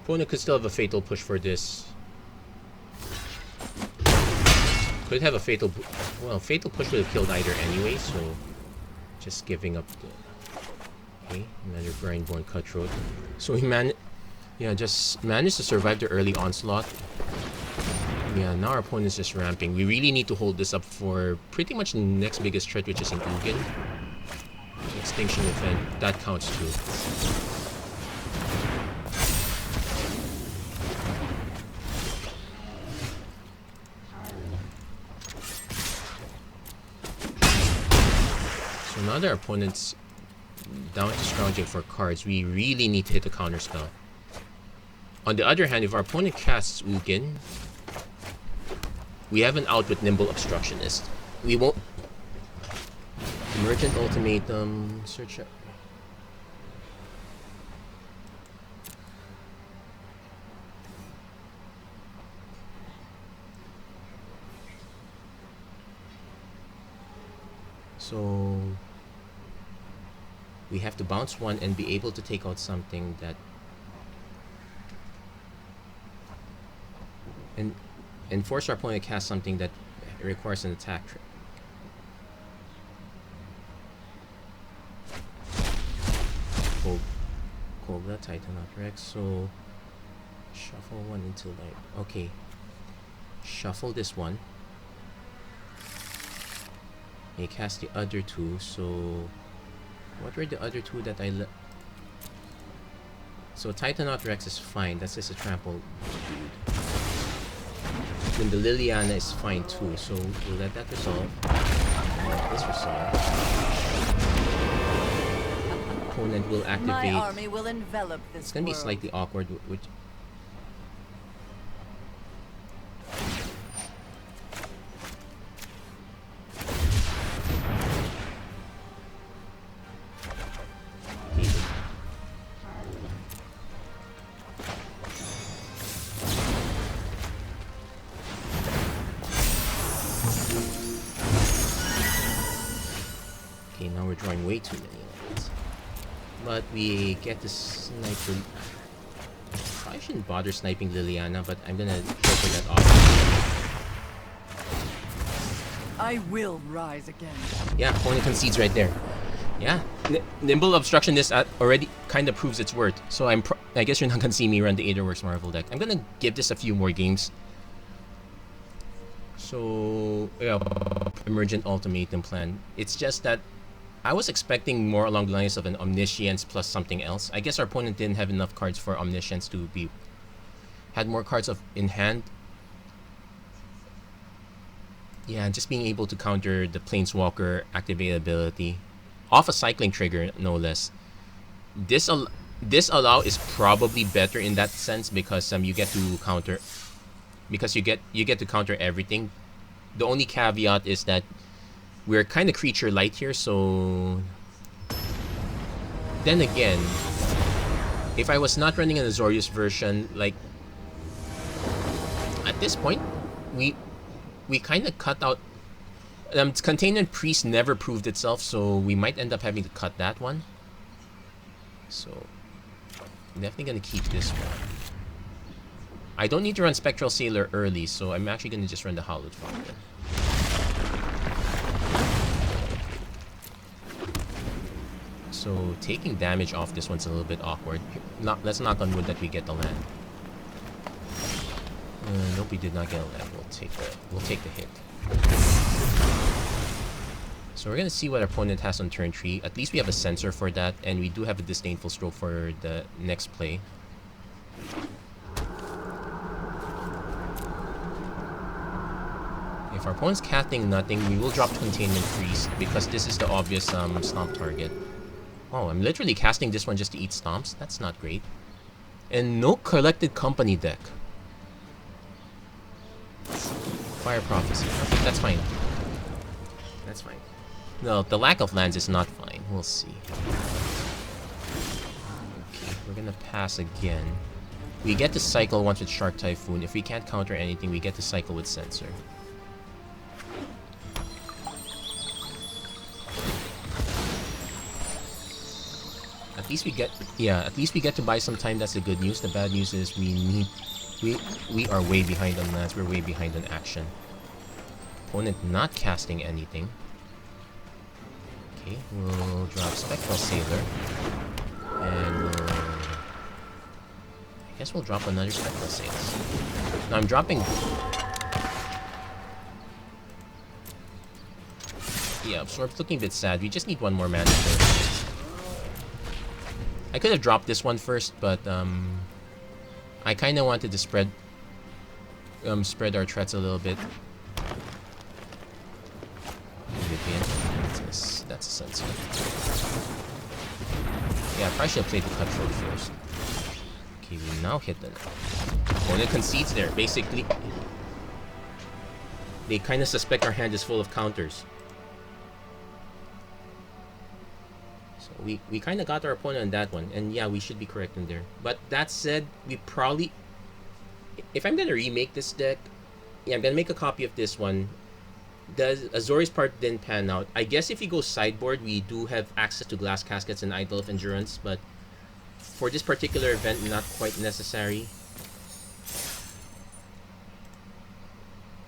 Opponent could still have a fatal push for this. Could have a fatal... Well, fatal push would have killed either anyway, so... Just giving up the... Okay, another Grindborn Cutthroat. So we just managed to survive the early onslaught. Yeah, now our opponent's just ramping. We really need to hold this up for pretty much the next biggest threat, which is an Ugin. Extinction Event, that counts too. Now that our opponent's down to scrounging for cards, we really need to hit a counter spell. On the other hand, if our opponent casts Ugin, we have an out with Nimble Obstructionist. We won't... Emergent Ultimatum... Search... So... We have to bounce one and be able to take out something that... And force our opponent to cast something that requires an attack. Cobra, Titanot Rex, so... Shuffle one into light. Okay. Shuffle this one. You cast the other two, so... What were the other two that I let? So Titanot Rex is fine. That's just a trample dude. Then the Liliana is fine too. So we'll let that resolve. Let this resolve. Opponent will activate. My army will envelop this It's gonna be slightly awkward. Which drawing way too many lands. But we get to snipe. Probably shouldn't bother sniping Liliana, but I'm gonna filter that off. I will rise again. Yeah, opponent concedes right there. Yeah, Nimble Obstructionist already kind of proves its worth. So I guess you're not gonna see me run the Aetherworks Marvel deck. I'm gonna give this a few more games. So yeah, Emergent Ultimatum plan. It's just that I was expecting more along the lines of an Omniscience plus something else. I guess our opponent didn't have enough cards for Omniscience to be... had more cards in hand. Yeah, just being able to counter the Planeswalker activate ability. Off a cycling trigger, no less. This allow is probably better in that sense because you get to counter... because you get to counter everything. The only caveat is that we're kind of creature light here, so then again, if I was not running an Azorius version, like at this point, we kind of cut out. Containment Priest never proved itself, so we might end up having to cut that one. So I'm definitely gonna keep this one. I don't need to run Spectral Sailor early, so I'm actually gonna just run the Hallowed Fountain. So taking damage off this one's a little bit awkward. Let's knock on wood that we get the land. Nope, we did not get a land. We'll take the hit. So we're gonna see what our opponent has on turn 3. At least we have a sensor for that, and we do have a Disdainful Stroke for the next play. If our opponent's casting nothing, we will drop Containment Priest because this is the obvious stomp target. Oh, I'm literally casting this one just to eat stomps? That's not great. And no Collected Company deck. Fire Prophecy. Okay, that's fine. That's fine. No, the lack of lands is not fine. We'll see. Okay, we're gonna pass again. We get to cycle once with Shark Typhoon. If we can't counter anything, we get to cycle with Censor. At least we get to buy some time. That's the good news. The bad news is we are way behind on lands. We're way behind on action. Opponent not casting anything. Okay, we'll drop Spectral Sailor. And I guess we'll drop another Spectral Sailor. Now I'm dropping... Yeah, Absorb's looking a bit sad. We just need one more mana first. I could have dropped this one first, but I kind of wanted to spread our threats a little bit. That's a sensor. Yeah, I probably should have played the Cutthroat first. Okay, we now hit the... Opponent concedes there. Basically, they kind of suspect our hand is full of counters. We kind of got our opponent on that one, and yeah, we should be correct in there. But that said, we probably... If I'm going to remake this deck, yeah, I'm going to make a copy of this one. The Azorius part didn't pan out. I guess if you go sideboard, we do have access to Glass Caskets and Idol of Endurance, but for this particular event, not quite necessary.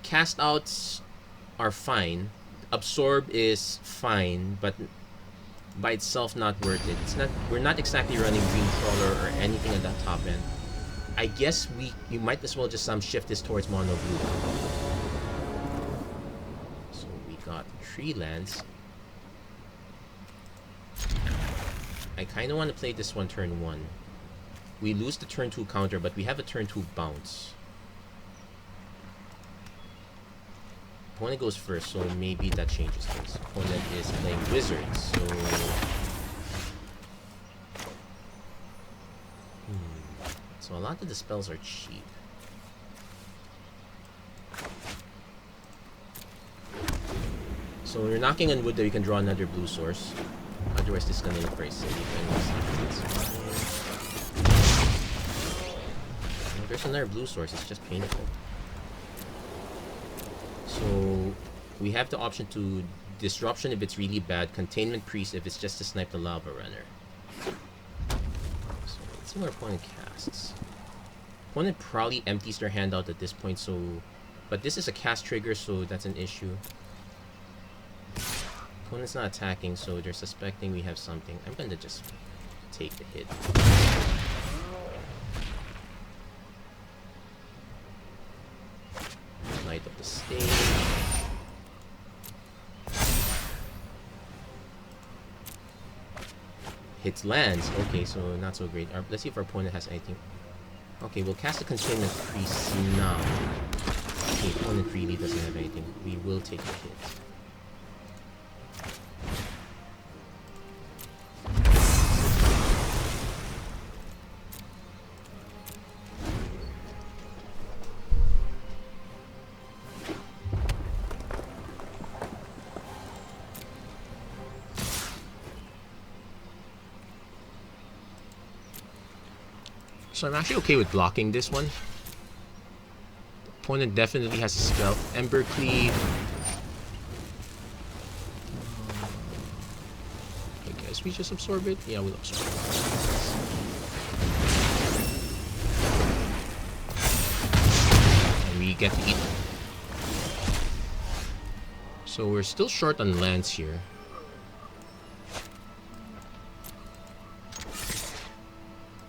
Cast outs are fine. Absorb is fine, but by itself not worth it. It's not. We're not exactly running Green Crawler or anything at that top end. I guess we might as well just shift this towards mono blue. So we got 3 lands. I kind of want to play this one turn 1. We lose the turn 2 counter, but we have a turn 2 bounce. Opponent goes first, so maybe that changes things. Opponent is playing Wizards, so... So a lot of the spells are cheap. So we're knocking on wood that we can draw another blue source. Otherwise this is gonna look very silly. There's another blue source, it's just painful. So we have the option to Disruption if it's really bad. Containment Priest if it's just to snipe the Lava Runner. So let's see what our opponent casts. Opponent probably empties their hand out at this point, so... But this is a cast trigger, so that's an issue. Opponent's not attacking, so they're suspecting we have something. I'm gonna just take the hit. Light up the stage. Hits lands. Okay, so not so great. Let's see if our opponent has anything. Okay, we'll cast the Containment Priest now. Okay, opponent really doesn't have anything. We will take the hit. So I'm actually okay with blocking this one. Opponent definitely has a spell. Ember Cleave. I guess we just absorb it. Yeah, we'll absorb it. And we get to eat. So we're still short on lands here.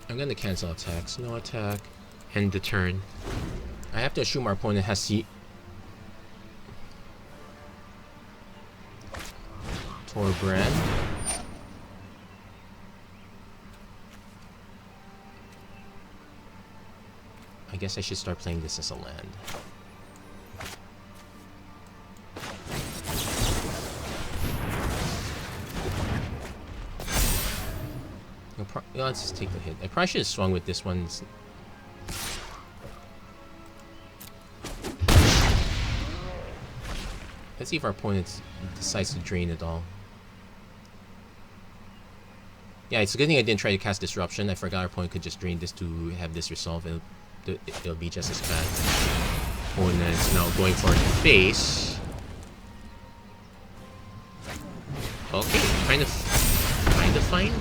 I'm gonna cancel attacks. No attack. End the turn. I have to assume our opponent has Torbrand. I guess I should start playing this as a land. Let's just take the hit. I probably should have swung with this one. Let's see if our opponent decides to drain it all. Yeah, it's a good thing I didn't try to cast Disruption. I forgot our opponent could just drain this to have this resolve. It'll be just as bad. Opponent's now going for the face. Okay, kind of fine.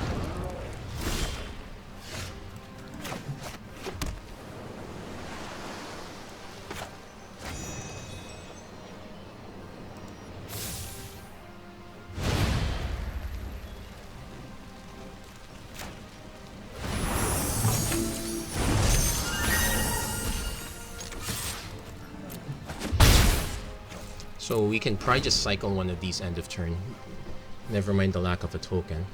So we can probably just cycle one of these end of turn. Never mind the lack of a token.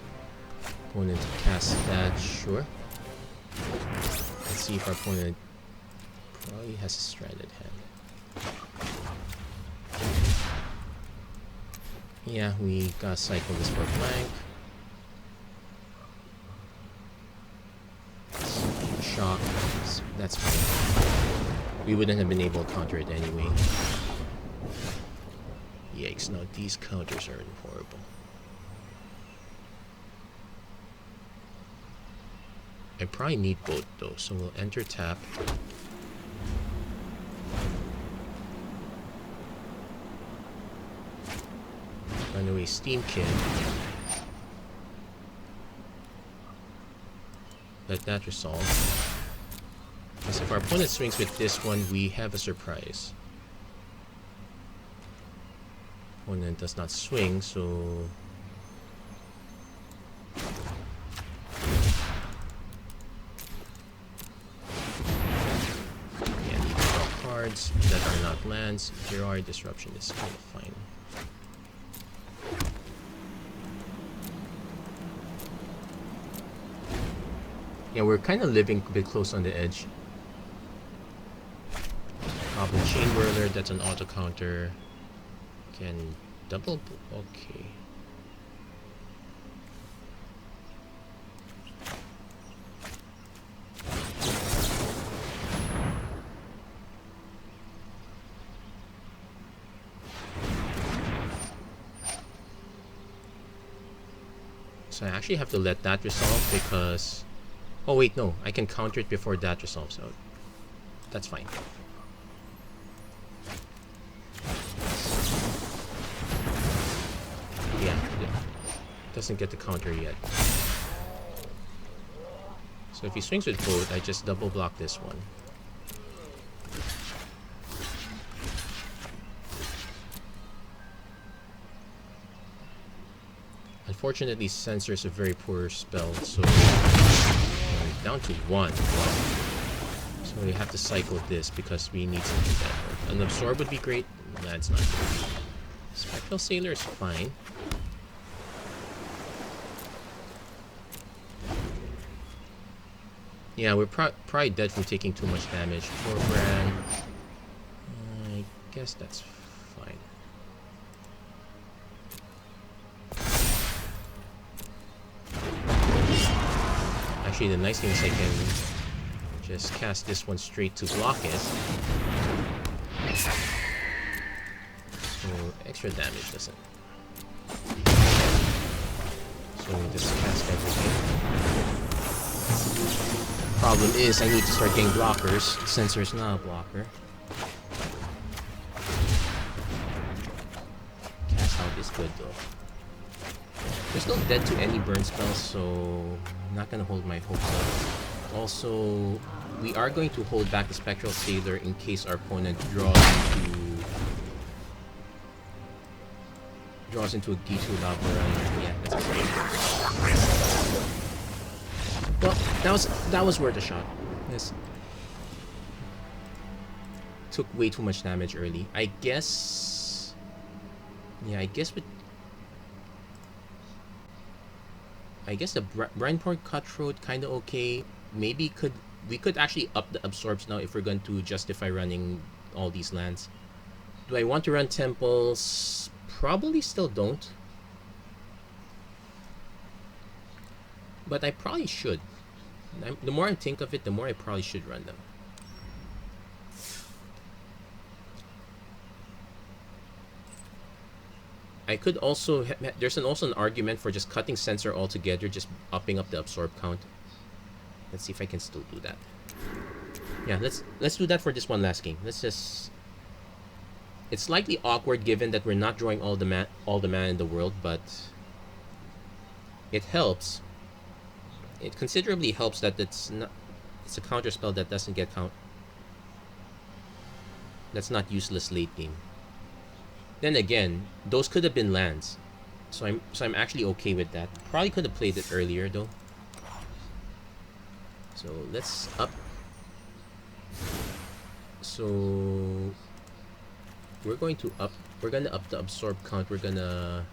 Opponent cast that, sure. Let's see if our opponent probably has a stranded hand. Yeah, we gotta cycle this for a flank. Shock. That's fine. We wouldn't have been able to counter it anyway. Yikes, no, these counters are horrible. I probably need both though, so we'll enter tap. Run away Steam Kid. Let that resolve. Because if our opponent swings with this one, we have a surprise. Opponent does not swing, so yeah, need to draw cards that are not lands. Gerard Disruption is kind of fine. Yeah, we're kind of living a bit close on the edge. Goblin Chain Whirler, that's an auto counter. Can double, okay. So I actually have to let that resolve because... Oh wait, no. I can counter it before that resolves out. That's fine. doesn't get the counter yet. So if he swings with both, I just double block this one. Unfortunately, Censor's a very poor spell, so down to 1. So we have to cycle this because we need something better. An Absorb would be great. That's not good. Spectral Sailor is fine. Yeah, we're probably dead from taking too much damage. 4 Bran. I guess that's fine. Actually, the nice thing is I can just cast this one straight to block it. So, extra damage doesn't. So, just cast everything. Problem is, I need to start getting blockers. Censor's not a blocker. Cast out is good though. There's no dead to any burn spells, so I'm not gonna hold my hopes up. Also, we are going to hold back the Spectral Sailor in case our opponent draws into a D2 lava run. Yeah, that's great. Well, that was worth a shot. Yes. Took way too much damage early. I guess. Yeah, I guess the Brandport Cutthroat kinda okay. Maybe we could actually up the absorbs now if we're going to justify running all these lands. Do I want to run temples? Probably still don't. But I probably should. The more I think of it, the more I probably should run them. I could also... There's also an argument for just cutting Censor altogether, just upping up the absorb count. Let's see if I can still do that. Yeah, let's do that for this one last game. Let's just... It's slightly awkward given that we're not drawing all the mana in the world, but it helps. It considerably helps that it's a counter spell that doesn't get that's not useless late game. Then again, those could have been lands, so I'm actually okay with that. Probably could have played it earlier though. So let's up. So we're gonna up the absorb count. We're gonna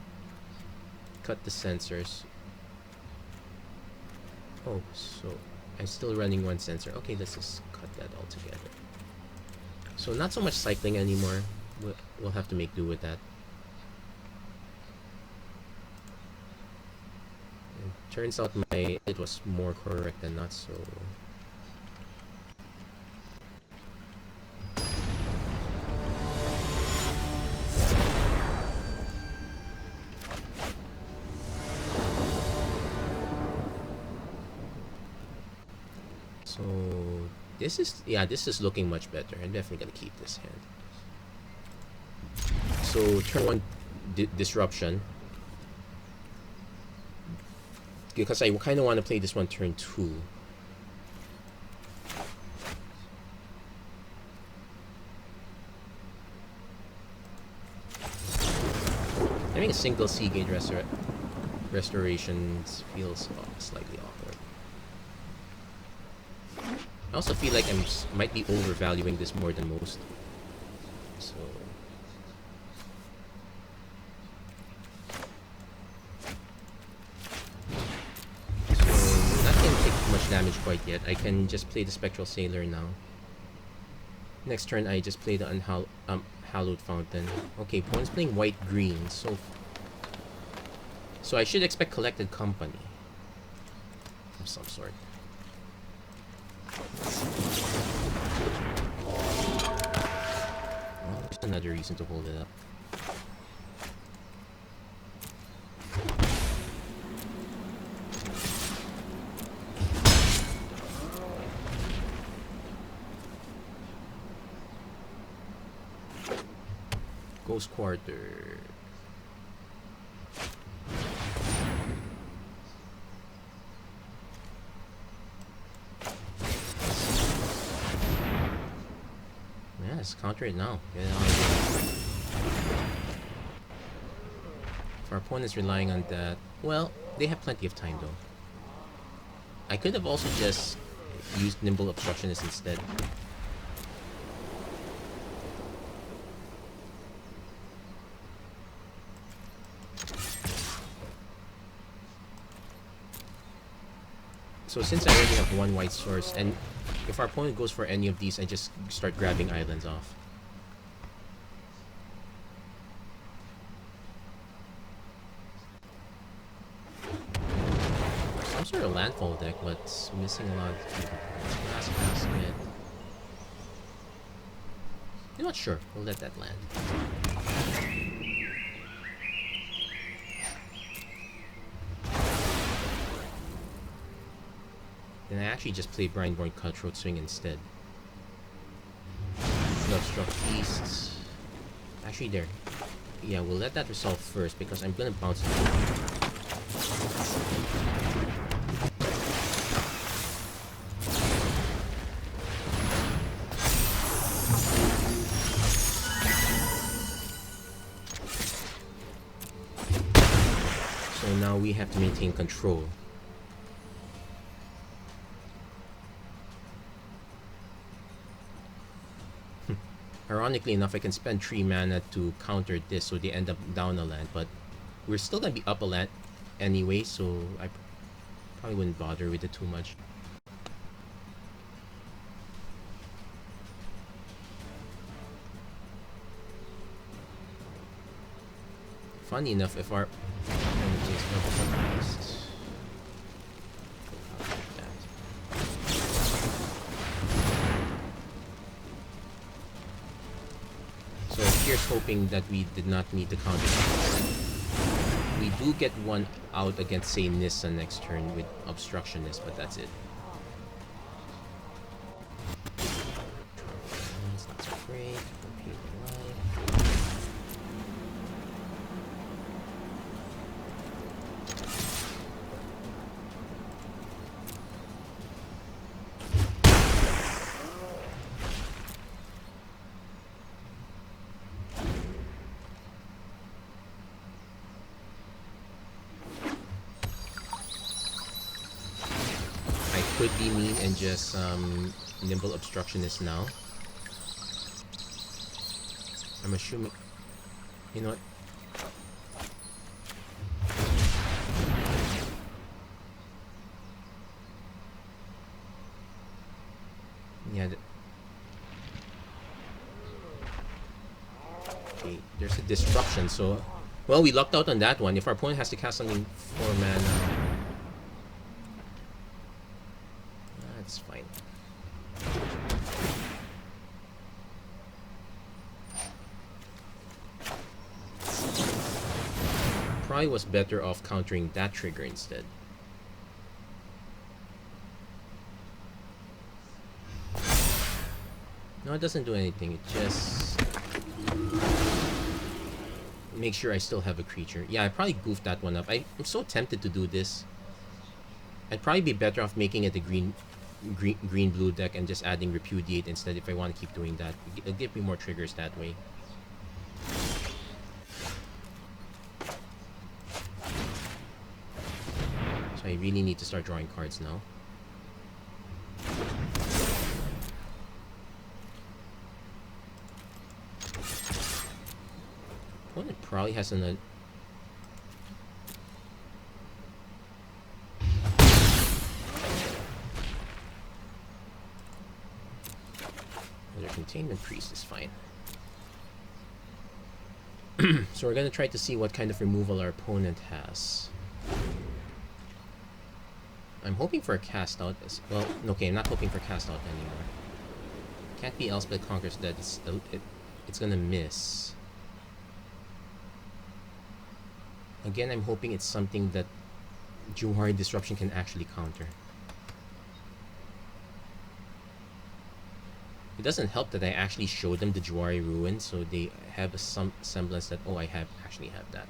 cut the Censors. Oh, so I'm still running 1 Censor. Okay, let's just cut that all together. So not so much cycling anymore. We'll have to make do with that. It turns out it was more correct than not so. So this is looking much better. I'm definitely gonna keep this hand. So turn 1 disruption, because I kind of want to play this one turn 2. Having a single Seagate restoration feels slightly awkward. I also feel like I might be overvaluing this more than most. So not gonna take too much damage quite yet. I can just play the Spectral Sailor now. Next turn I just play the Hallowed Fountain. Okay, opponent's playing white-green, so I should expect Collected Company of some sort. Well, there's another reason to hold it up. Ghost Quarter. Let's counter it now. Get it on. If our opponent's relying on that, well, they have plenty of time though. I could have also just used Nimble Obstructionist instead. So since I already have one white source, and if our opponent goes for any of these, I just start grabbing islands off. Some sort of landfall deck, but it's missing a lot of people. Last basket. I'm not sure. We'll let that land. Then I actually just play Brindborn Cutthroat Swing instead. Struck Beasts. Actually, there. Yeah, we'll let that resolve first because I'm gonna bounce it. So now we have to maintain control. Ironically enough, I can spend 3 mana to counter this, so they end up down a land, but we're still gonna be up a land anyway, so I probably wouldn't bother with it too much. Funny enough, if our here's hoping that we did not need the counter. We do get one out against, say, Nissa next turn with Obstructionist, but that's it. It's not so great. Could be mean and just Nimble Obstructionist now. I'm assuming, you know what? Yeah. Okay, there's a Disruption, so well, we lucked out on that one. If our opponent has to cast something 4 mana. That's fine. Probably was better off countering that trigger instead. No, it doesn't do anything. It just makes sure I still have a creature. Yeah, I probably goofed that one up. I'm so tempted to do this. I'd probably be better off making it a green-blue deck and just adding Repudiate instead if I want to keep doing that. It'll give me more triggers that way. So I really need to start drawing cards now. Opponent probably has an Containment Priest is fine. So we're gonna try to see what kind of removal our opponent has. I'm hoping for a cast out as well. Okay, I'm not hoping for cast out anymore. Can't be Elspeth Conquers Dead. It's gonna miss. Again, I'm hoping it's something that Jwari Disruption can actually counter. It doesn't help that I actually showed them the Jwari Ruin, so they have some semblance that, oh, I actually have that.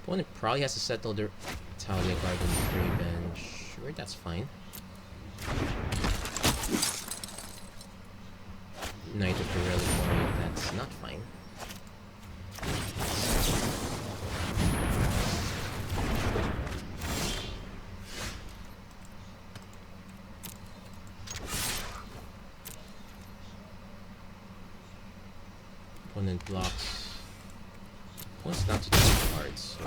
Opponent probably has to settle their Talia Garden Graven. Sure, that's fine. Knight of the Reliquary, that's not fine. Opponent blocks. Opponent's down to 2 cards.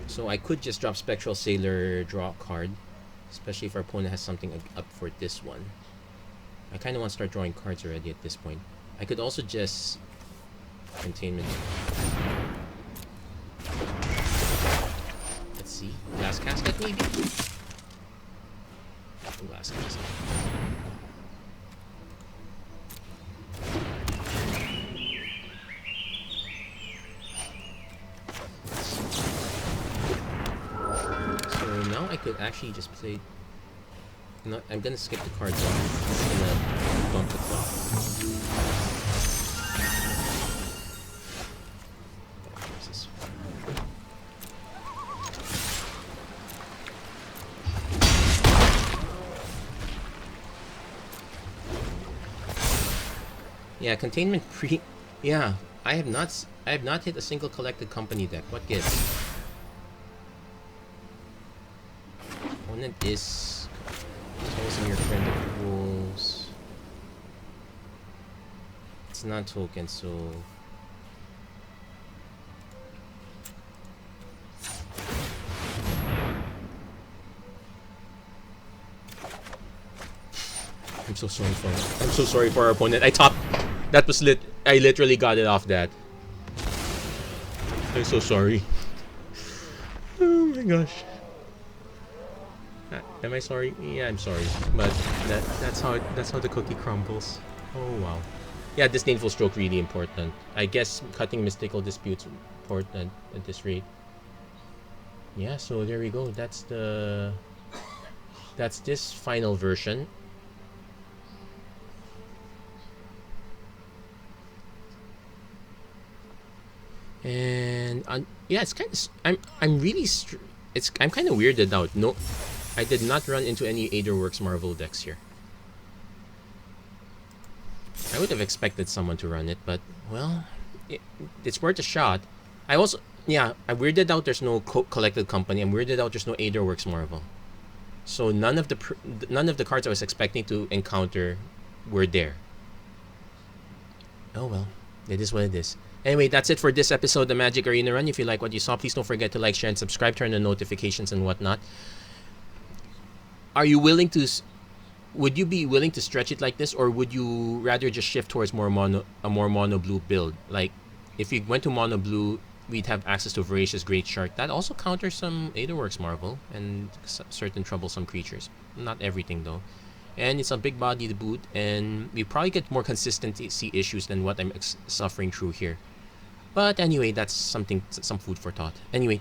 So I could just drop Spectral Sailor, draw a card. Especially if our opponent has something up for this one. I kind of want to start drawing cards already at this point. I could also just... Containment. Let's see. Glass Casket maybe? Glass Casket. I could actually just play... No, I'm gonna skip the cards off. I'm gonna bump the clock. Yeah, Containment Priest. Yeah, I have not hit a single collected company deck. What gives? Opponent is tossing your friend of wolves. It's not token, so I'm so sorry for our opponent. I thought that was I literally got it off that. I'm so sorry. Oh my gosh. Am I sorry? Yeah, I'm sorry, but that's how the cookie crumbles. Oh wow. Yeah, disdainful stroke really important. I guess cutting mystical disputes important at this rate. Yeah, so there we go. That's this final version. And yeah, it's kind of I'm kind of weirded out. No, I did not run into any Aetherworks Marvel decks here. I would have expected someone to run it, but well, it's worth a shot. I also, yeah, I'm weirded out there's no collected company. I'm weirded out there's no Aetherworks Marvel. So none of the cards I was expecting to encounter were there. Oh well, it is what it is. Anyway, that's it for this episode of the Magic Arena Run. If you like what you saw, please don't forget to like, share, and subscribe. Turn on notifications and whatnot. Are you willing to... Would you be willing to stretch it like this, or would you rather just shift towards a more mono blue build? Like, if you went to mono blue, we'd have access to Voracious Great Shark. That also counters some Aetherworks Marvel and certain troublesome creatures. Not everything though. And it's a big body to boot, and we probably get more consistency issues than what I'm suffering through here. But anyway, that's some food for thought. Anyway,